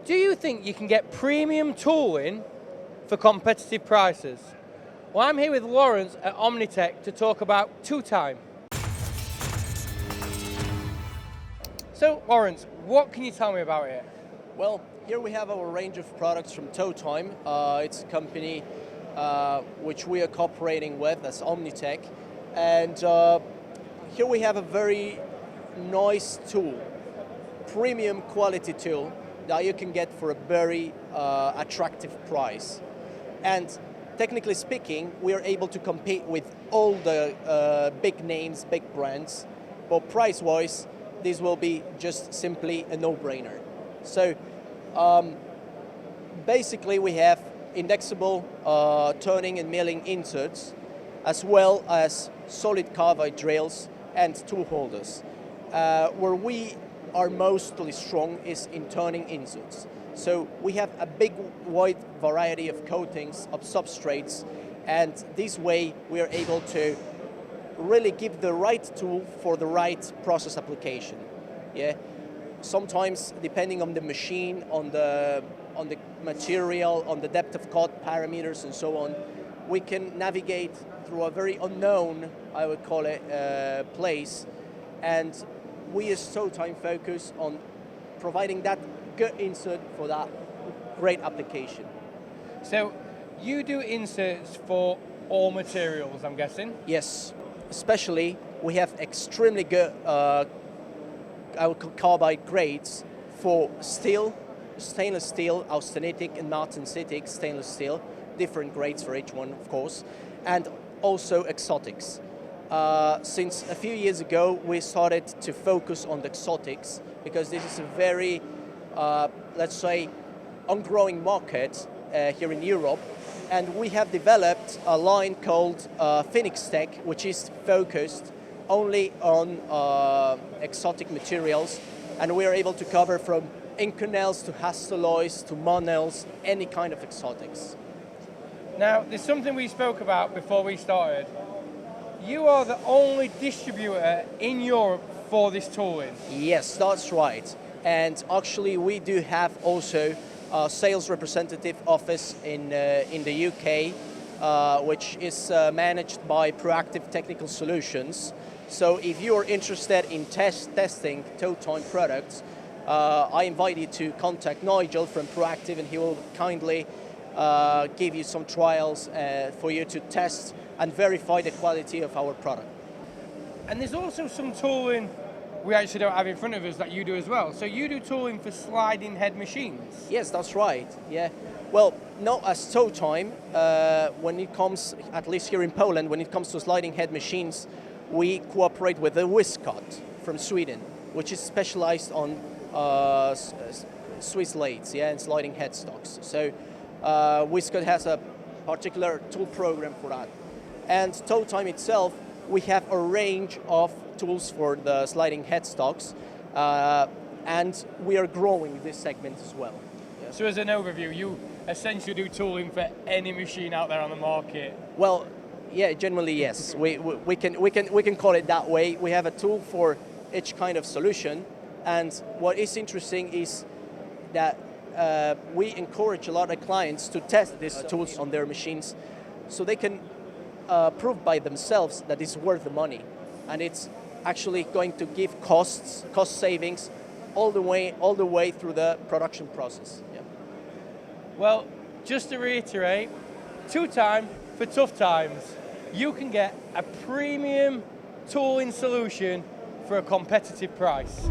Do you think you can get premium tooling for competitive prices? Well, I'm here with Laurence at Omnitec to talk about Totime. So, Laurence, what can you tell me about it? Well, here we have our range of products from Totime. It's a company which we are cooperating with, that's Omnitec. And here we have a very nice tool, premium quality tool that you can get for a very attractive price. And technically speaking, we are able to compete with all the big names, big brands, but price-wise, this will be just simply a no-brainer. So basically we have indexable turning and milling inserts, as well as solid carbide drills and tool holders. Where we are mostly strong is in turning inserts. So we have a big wide variety of coatings of substrates, and this way we are able to really give the right tool for the right process application. Yeah. Sometimes, depending on the machine, on the material, on the depth of cut parameters, and so on, we can navigate through a very unknown, I would call it, place, and we as Totime focus on providing that good insert for that great application. So, you do inserts for all materials, I'm guessing? Yes, especially we have extremely good carbide grades for steel, stainless steel, austenitic and martensitic stainless steel, different grades for each one, of course, and also exotics. Since a few years ago, we started to focus on the exotics because this is a very, let's say, ongoing market here in Europe. And we have developed a line called Phoenix Tech, which is focused only on exotic materials. And we are able to cover from Inconels to Hastelloys to Monels, any kind of exotics. Now, there's something we spoke about before we started. You are the only distributor in Europe for this tooling. Yes, that's right. And actually, we do have also a sales representative office in the UK, which is managed by Proactive Technical Solutions. So if you are interested in testing Totime products, I invite you to contact Nigel from Proactive, and he will kindly give you some trials for you to test and verify the quality of our product. And there's also some tooling we actually don't have in front of us that you do as well. So you do tooling for sliding head machines? Yes, that's right, yeah. Well, not as Totime. When it comes, at least here in Poland, when it comes to sliding head machines, we cooperate with the WhizCut from Sweden, which is specialized on Swiss lathes, yeah, and sliding headstocks. So WhizCut has a particular tool program for that. And Totime itself, we have a range of tools for the sliding headstocks, and we are growing this segment as well. Yeah. So as an overview, you essentially do tooling for any machine out there on the market? Well, yeah, generally yes. We can call it that way. We have a tool for each kind of solution, and what is interesting is that we encourage a lot of clients to test these tools on their machines, so they can prove by themselves that it's worth the money, and it's actually going to give cost savings all the way through the production process. Yeah. Well, just to reiterate, Totime for tough times. You can get a premium tooling solution for a competitive price.